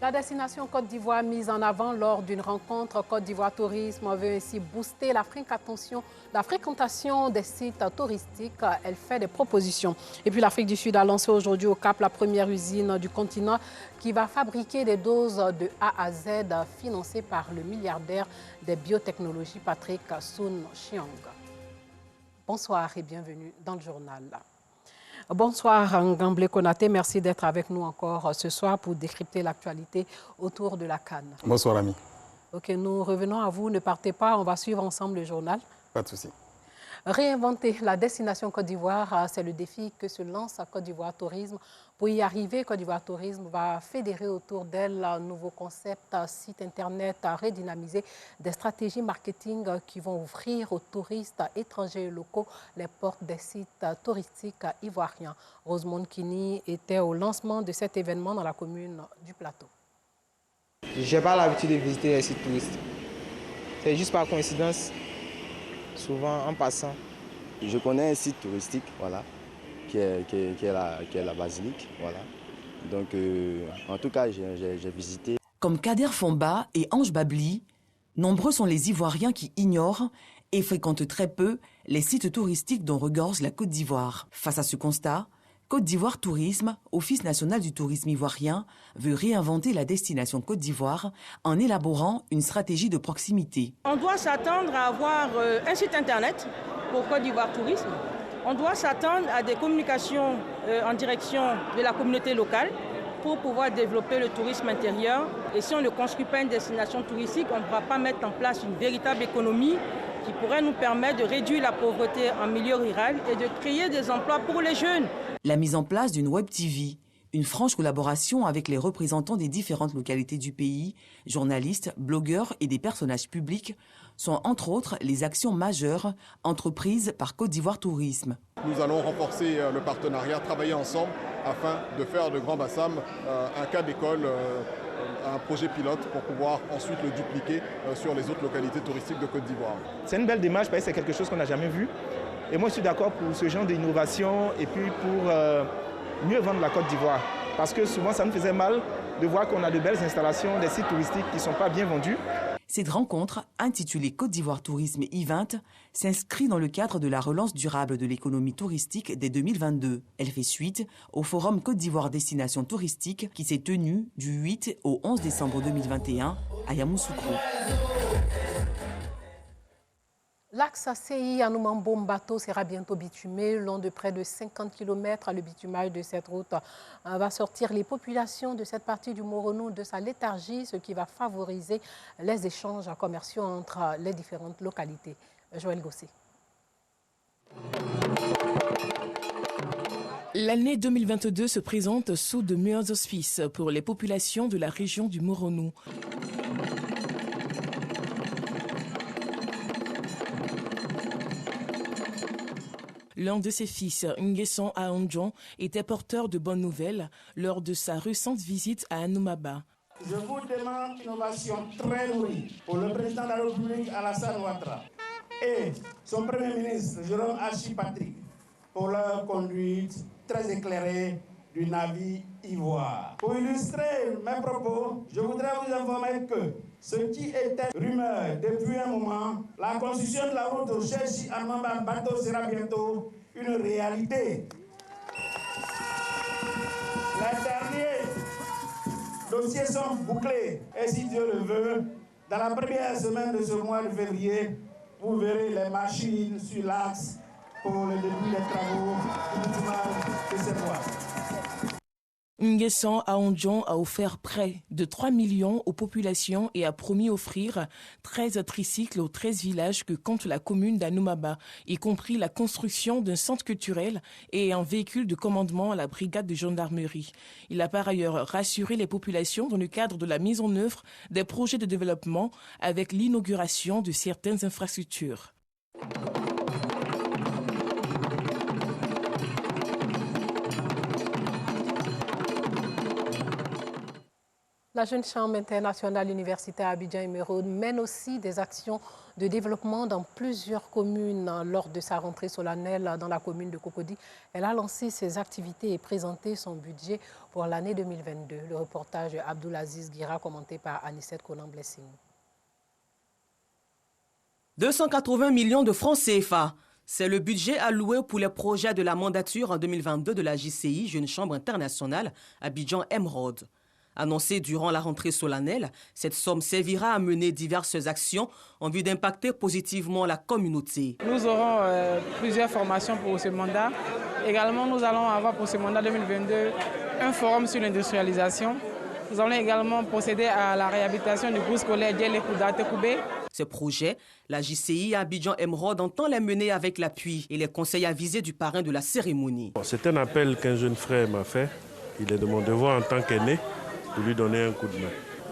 La destination Côte d'Ivoire mise en avant lors d'une rencontre Côte d'Ivoire Tourisme veut ainsi booster la fréquentation des sites touristiques. Elle fait des propositions. Et puis l'Afrique du Sud a lancé aujourd'hui au Cap la première usine du continent qui va fabriquer des doses de A à Z financées par le milliardaire des biotechnologies Patrick Soon-Shiong. Bonsoir et bienvenue dans le journal. Bonsoir Ngamble Konaté, merci d'être avec nous encore ce soir pour décrypter l'actualité autour de la CAN. Bonsoir ami. Ok, nous revenons à vous, ne partez pas, on va suivre ensemble le journal. Pas de souci. Réinventer la destination Côte d'Ivoire, c'est le défi que se lance Côte d'Ivoire Tourisme. Pour y arriver, Côte d'Ivoire Tourisme va fédérer autour d'elle un nouveau concept, site internet redynamisé, des stratégies marketing qui vont ouvrir aux touristes étrangers et locaux les portes des sites touristiques ivoiriens. Rosemonde Kini était au lancement de cet événement dans la commune du Plateau. Je n'ai pas l'habitude de visiter les sites touristiques. C'est juste par coïncidence, souvent en passant. Je connais un site touristique, voilà, qui est la basilique, voilà. Donc, en tout cas, j'ai visité. Comme Kader Fomba et Ange Babli, nombreux sont les Ivoiriens qui ignorent et fréquentent très peu les sites touristiques dont regorge la Côte d'Ivoire. Face à ce constat, Côte d'Ivoire Tourisme, Office national du tourisme ivoirien, veut réinventer la destination Côte d'Ivoire en élaborant une stratégie de proximité. On doit s'attendre à avoir un site internet pour Côte d'Ivoire Tourisme. On doit s'attendre à des communications en direction de la communauté locale pour pouvoir développer le tourisme intérieur. Et si on ne construit pas une destination touristique, on ne pourra pas mettre en place une véritable économie qui pourrait nous permettre de réduire la pauvreté en milieu rural et de créer des emplois pour les jeunes. La mise en place d'une Web TV, une franche collaboration avec les représentants des différentes localités du pays, journalistes, blogueurs et des personnages publics, sont entre autres les actions majeures entreprises par Côte d'Ivoire Tourisme. Nous allons renforcer le partenariat, travailler ensemble afin de faire de Grand Bassam un cas d'école, un projet pilote pour pouvoir ensuite le dupliquer sur les autres localités touristiques de Côte d'Ivoire. C'est une belle démarche parce que c'est quelque chose qu'on n'a jamais vu. Et moi, je suis d'accord pour ce genre d'innovation et puis pour mieux vendre la Côte d'Ivoire. Parce que souvent, ça nous faisait mal de voir qu'on a de belles installations, des sites touristiques qui ne sont pas bien vendus. Cette rencontre, intitulée Côte d'Ivoire Tourisme I20, s'inscrit dans le cadre de la relance durable de l'économie touristique dès 2022. Elle fait suite au Forum Côte d'Ivoire Destination Touristique qui s'est tenu du 8 au 11 décembre 2021 à Yamoussoukro. L'axe CI Anoumambo-Mbato sera bientôt bitumé. Long de près de 50 km, le bitumage de cette route va sortir les populations de cette partie du Moronou de sa léthargie, ce qui va favoriser les échanges commerciaux entre les différentes localités. Joël Gossé. L'année 2022 se présente sous de meilleurs auspices pour les populations de la région du Moronou. L'un de ses fils, Nguesson Aondjon, était porteur de bonnes nouvelles lors de sa récente visite à Anoumaba. Je vous demande une ovation très nourrie pour le président de la République Alassane Ouattara et son premier ministre Jérôme Hachi Patrick pour leur conduite très éclairée du navire Ivoire. Pour illustrer mes propos, je voudrais vous informer que ce qui était rumeur depuis un moment, la construction de la route au Cherchi Anoumaba-Mbato sera bientôt une réalité. Les derniers dossiers sont bouclés et si Dieu le veut, dans la première semaine de ce mois de février, vous verrez les machines sur l'axe pour le début des travaux du bitumage de cette voie. Nguesson Aondjon a offert près de 3 millions aux populations et a promis offrir 13 tricycles aux 13 villages que compte la commune d'Anoumaba, y compris la construction d'un centre culturel et un véhicule de commandement à la brigade de gendarmerie. Il a par ailleurs rassuré les populations dans le cadre de la mise en œuvre des projets de développement avec l'inauguration de certaines infrastructures. La Jeune Chambre internationale universitaire Abidjan et Meraude mène aussi des actions de développement dans plusieurs communes. Lors de sa rentrée solennelle dans la commune de Cocody, elle a lancé ses activités et présenté son budget pour l'année 2022. Le reportage de Abdoulaziz Guira, commenté par Anissette Conan-Blessing. 280 millions de francs CFA. C'est le budget alloué pour les projets de la mandature en 2022 de la JCI, Jeune Chambre Internationale, Abidjan Emeraude. Annoncée durant la rentrée solennelle, cette somme servira à mener diverses actions en vue d'impacter positivement la communauté. Nous aurons plusieurs formations pour ce mandat. Également, nous allons avoir pour ce mandat 2022 un forum sur l'industrialisation. Nous allons également procéder à la réhabilitation du groupe scolaire Djele-Kouda-Tekoubé. Ces projets, la JCI Abidjan Emeraude entend les mener avec l'appui et les conseils avisés du parrain de la cérémonie. C'est un appel qu'un jeune frère m'a fait. Il est de mon devoir en tant qu'aîné de lui donner un coup de main.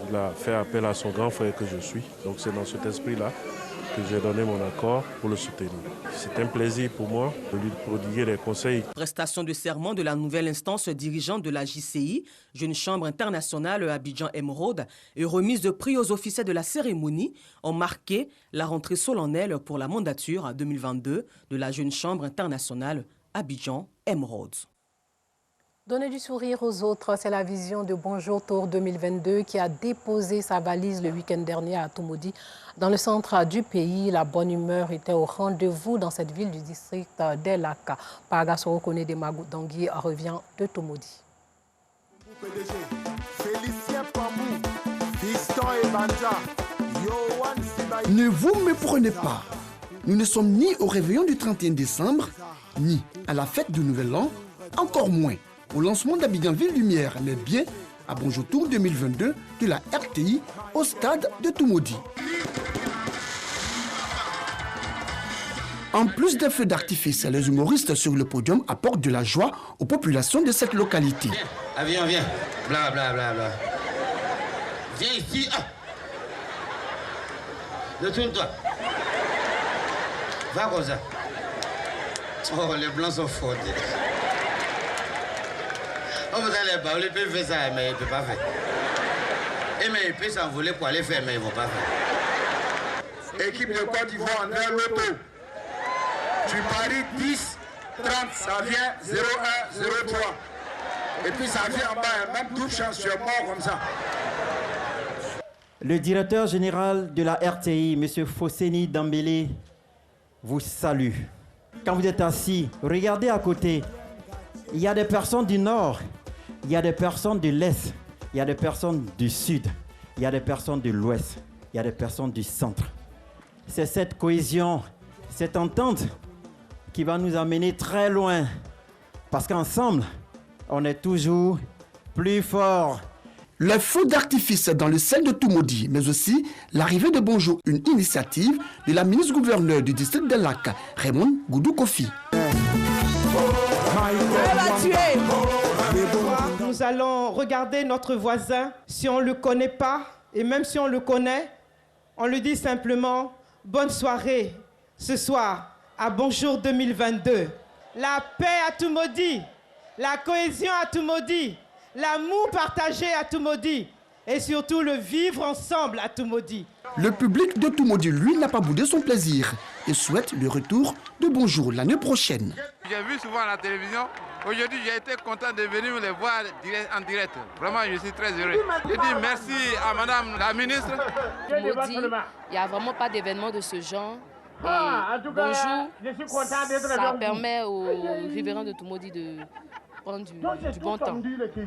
Il a fait appel à son grand frère que je suis. Donc c'est dans cet esprit-là que j'ai donné mon accord pour le soutenir. C'est un plaisir pour moi de lui prodiguer des conseils. Prestation de serment de la nouvelle instance dirigeante de la JCI, Jeune Chambre Internationale Abidjan Emeraude, et remise de prix aux officiers de la cérémonie ont marqué la rentrée solennelle pour la mandature 2022 de la Jeune Chambre Internationale Abidjan Emeraude. Donner du sourire aux autres, c'est la vision de Bonjour Tour 2022 qui a déposé sa valise le week-end dernier à Toumoudi. Dans le centre du pays, la bonne humeur était au rendez-vous dans cette ville du district d'Elaka. Paragasoro Kone de Magoudangui revient de Toumoudi. Ne vous méprenez pas. Nous ne sommes ni au réveillon du 31 décembre, ni à la fête du Nouvel An, encore moins au lancement d'Abidjan Ville Lumière, mais bien à Bonjour Tour 2022 de la RTI au stade de Toumoudi. En plus des feux d'artifice, les humoristes sur le podium apportent de la joie aux populations de cette localité. Viens, viens, bla bla bla bla. Viens ici. Ah. Retourne-toi. Va comme ça. Oh, les blancs sont forts. Oh, vous allez pas, il peut faire ça, mais il ne peut pas faire. Et mais il peut s'envoler pour aller faire, mais ils ne vont pas faire. Équipe de Côte d'Ivoire, André Loto. Tu paries 10, 30, ça vient 0, 1, 0, 3. Et puis ça vient en bas, même toute chance, tu es mort comme ça. Le directeur général de la RTI, M. Fosseni Dambélé, vous salue. Quand vous êtes assis, regardez à côté. Il y a des personnes du Nord, il y a des personnes de l'Est, il y a des personnes du Sud, il y a des personnes de l'Ouest, il y a des personnes du Centre. C'est cette cohésion, cette entente qui va nous amener très loin. Parce qu'ensemble, on est toujours plus forts. Les feux d'artifice dans le ciel de Toumoudi, mais aussi l'arrivée de Bonjour, une initiative de la ministre-gouverneure du district de Laka, Raymond Goudou Kofi. Nous allons regarder notre voisin, si on ne le connaît pas, et même si on le connaît, on lui dit simplement « Bonne soirée ce soir à Bonjour 2022 ». La paix à Toumoudi, la cohésion à Toumoudi, l'amour partagé à Toumoudi et surtout le vivre ensemble à Toumoudi. Le public de Toumoudi, lui, n'a pas boudé son plaisir et souhaite le retour de Bonjour l'année prochaine. J'ai vu souvent à la télévision. Aujourd'hui, j'ai été content de venir les voir en direct. Vraiment, je suis très heureux. Je dis merci à Madame la ministre. Toumoudi, il n'y a vraiment pas d'événement de ce genre. Et Bonjour, ça permet aux riverains de Toumoudi de prendre du bon temps.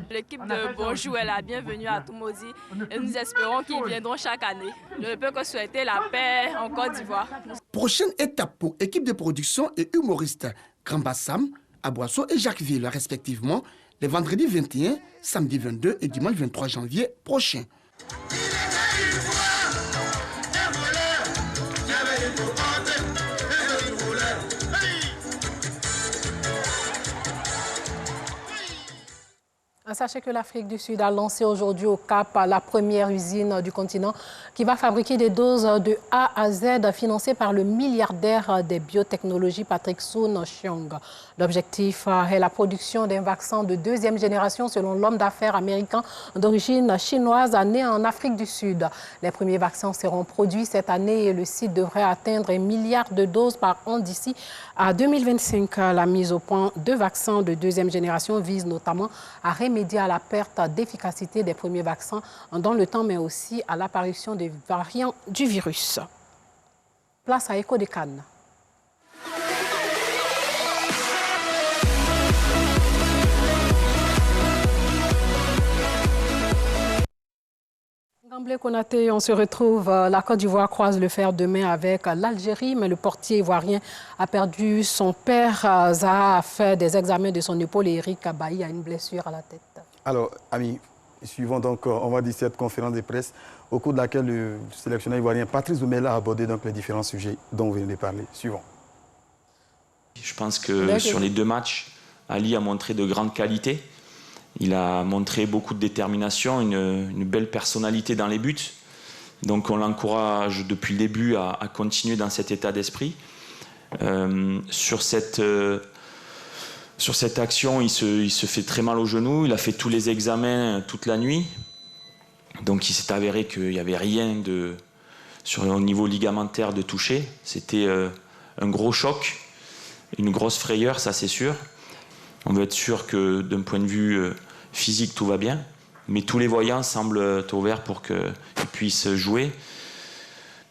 L'équipe de Bonjour est la bienvenue à Toumoudi et nous espérons qu'ils viendront chaque année. Je ne peux que souhaiter la paix en Côte d'Ivoire. Prochaine étape pour équipe de production et humoristes Grand Bassam, Aboisseau et Jacquesville respectivement, les vendredis 21, samedi 22 et dimanche 23 janvier prochains. Sachez que l'Afrique du Sud a lancé aujourd'hui au Cap la première usine du continent qui va fabriquer des doses de A à Z financées par le milliardaire des biotechnologies Patrick Soon-Shiong. L'objectif est la production d'un vaccin de deuxième génération selon l'homme d'affaires américain d'origine chinoise né en Afrique du Sud. Les premiers vaccins seront produits cette année et le site devrait atteindre 1 milliard de doses par an d'ici à 2025. La mise au point de vaccins de deuxième génération vise notamment à remédier à la perte d'efficacité des premiers vaccins dans le temps, mais aussi à l'apparition des variants du virus. Place à Écho des Cannes. Gamblé Konaté, on se retrouve. La Côte d'Ivoire croise le fer demain avec l'Algérie, mais le portier ivoirien a perdu son père. Zaha a fait des examens de son épaule et Eric Abaï a une blessure à la tête. Alors, amis, suivons donc, on va dire, cette conférence de presse au cours de laquelle le sélectionneur ivoirien Patrice Oumella a abordé donc les différents sujets dont vous venez de parler. Suivons. Je pense que sur les 2 matchs, Ali a montré de grandes qualités. Il a montré beaucoup de détermination, une belle personnalité dans les buts. Donc on l'encourage depuis le début à continuer dans cet état d'esprit. Sur cette action, il se fait très mal au genou. Il a fait tous les examens toute la nuit. Donc il s'est avéré qu'il n'y avait rien au niveau ligamentaire de toucher. C'était un gros choc, une grosse frayeur, ça c'est sûr. On veut être sûr que d'un point de vue physique, tout va bien. Mais tous les voyants semblent ouverts pour qu'il puisse jouer.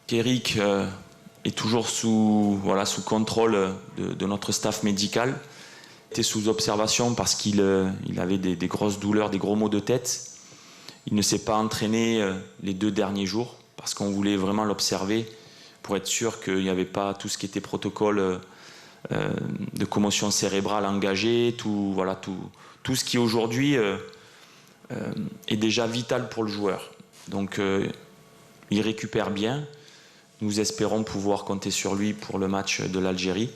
Eric est toujours sous contrôle de notre staff médical. Il était sous observation parce qu'il avait des grosses douleurs, des gros maux de tête. Il ne s'est pas entraîné les 2 derniers jours parce qu'on voulait vraiment l'observer pour être sûr qu'il n'y avait pas tout ce qui était protocole de commotion cérébrale engagée, tout ce qui aujourd'hui est déjà vital pour le joueur. Donc il récupère bien. Nous espérons pouvoir compter sur lui pour le match de l'Algérie.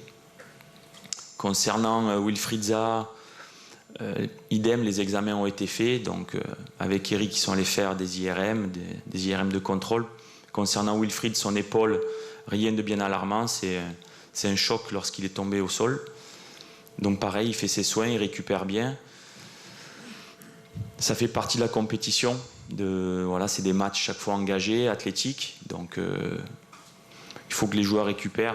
Concernant Wilfried Zaha, idem, les examens ont été faits. Donc avec Eric, ils sont allés faire des IRM, des IRM de contrôle. Concernant Wilfried, son épaule, rien de bien alarmant. C'est un choc lorsqu'il est tombé au sol. Donc pareil, il fait ses soins, il récupère bien. Ça fait partie de la compétition. C'est des matchs chaque fois engagés, athlétiques. Donc il faut que les joueurs récupèrent.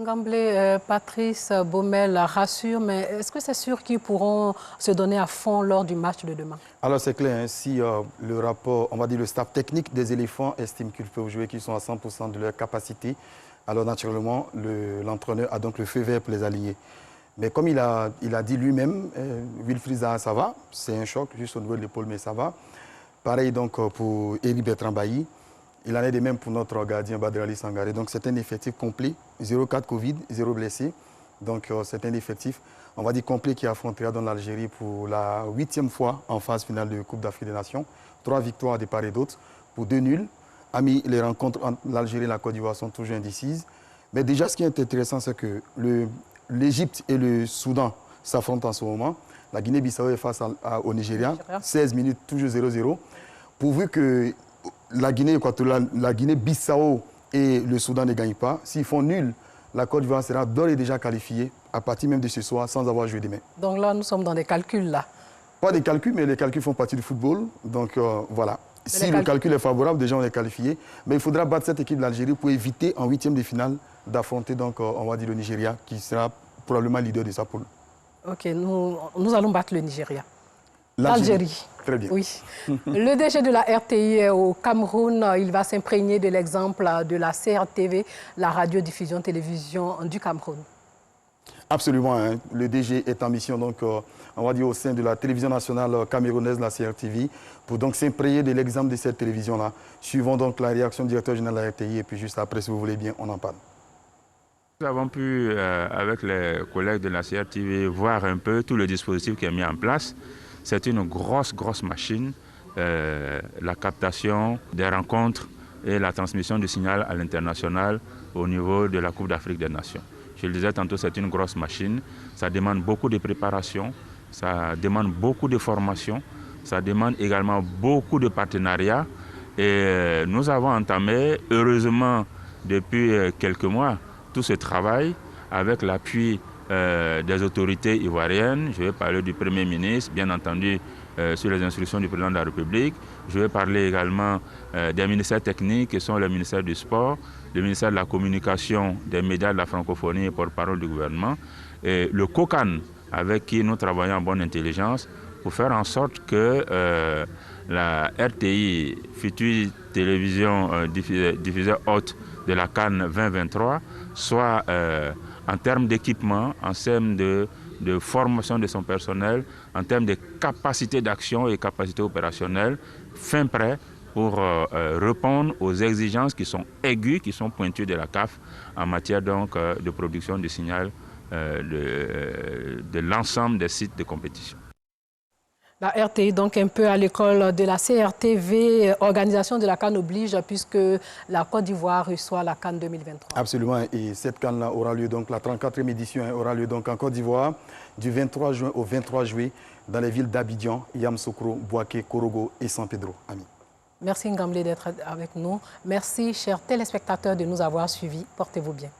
Gamblé, Patrice Baumel rassure, mais est-ce que c'est sûr qu'ils pourront se donner à fond lors du match de demain? Alors c'est clair, si le rapport, on va dire le staff technique des éléphants estime qu'ils peuvent jouer, qu'ils sont à 100% de leur capacité, alors naturellement l'entraîneur a donc le feu vert pour les aligner. Mais comme il a dit lui-même, Wilfried Zaha, ça va, c'est un choc juste au niveau de l'épaule, mais ça va. Pareil donc pour Eri Bertrand Bailly. Il en est de même pour notre gardien Badrali Sangaré. Donc c'est un effectif complet, 0 cas de Covid, 0 blessé. Donc c'est un effectif, on va dire complet, qui affrontera dans l'Algérie pour la 8e fois en phase finale de Coupe d'Afrique des Nations. 3 victoires de part et d'autre pour 2 nuls. Amis, les rencontres entre l'Algérie et la Côte d'Ivoire sont toujours indécises. Mais déjà, ce qui est intéressant, c'est que l'Égypte et le Soudan s'affrontent en ce moment. La Guinée-Bissau est face au Nigeria, 16 minutes, toujours 0-0. Pourvu que la Guinée-Bissau et le Soudan ne gagnent pas, s'ils font nul, la Côte d'Ivoire sera d'ores et déjà qualifiée à partir même de ce soir sans avoir joué demain. Donc là, nous sommes dans des calculs là. Pas des calculs, mais les calculs font partie du football. Donc voilà. Si le calcul est favorable, déjà on est qualifié. Mais il faudra battre cette équipe de l'Algérie pour éviter en 8e de finale d'affronter donc on va dire le Nigeria qui sera probablement leader de sa poule. Ok, nous allons battre le Nigeria. L'Algérie. Très bien. Oui. Le DG de la RTI est au Cameroun. Il va s'imprégner de l'exemple de la CRTV, la radiodiffusion-télévision du Cameroun. Absolument. Hein. Le DG est en mission, donc, on va dire, au sein de la télévision nationale camerounaise, la CRTV, pour donc s'imprégner de l'exemple de cette télévision-là. Suivons donc la réaction du directeur général de la RTI et puis juste après, si vous voulez bien, on en parle. Nous avons pu, avec les collègues de la CRTV, voir un peu tout le dispositif qui est mis en place. C'est une grosse machine, la captation des rencontres et la transmission du signal à l'international au niveau de la Coupe d'Afrique des Nations. Je le disais tantôt, c'est une grosse machine, ça demande beaucoup de préparation, ça demande beaucoup de formation, ça demande également beaucoup de partenariats. Et nous avons entamé, heureusement, depuis quelques mois, tout ce travail avec l'appui des autorités ivoiriennes. Je vais parler du Premier ministre, bien entendu, sur les instructions du Président de la République. Je vais parler également des ministères techniques qui sont le ministère du Sport, le ministère de la Communication, des médias de la francophonie et porte-parole du gouvernement, et le COCAN, avec qui nous travaillons en bonne intelligence, pour faire en sorte que la RTI, future télévision diffuseur hôte de la CAN 2023, soit en termes d'équipement, en termes de formation de son personnel, en termes de capacité d'action et capacité opérationnelle, fin prêt pour répondre aux exigences qui sont aiguës, qui sont pointues de la CAF en matière donc de production du signal de l'ensemble des sites de compétition. La RTI, donc un peu à l'école de la CRTV, organisation de la CAN oblige, puisque la Côte d'Ivoire reçoit la CAN 2023. Absolument, et cette CAN-là aura lieu, donc la 34e édition aura lieu donc en Côte d'Ivoire du 23 juin au 23 juillet dans les villes d'Abidjan, Yamoussoukro, Bouaké, Korogo et San Pedro. Ami. Merci Ngamblé d'être avec nous. Merci chers téléspectateurs de nous avoir suivis. Portez-vous bien.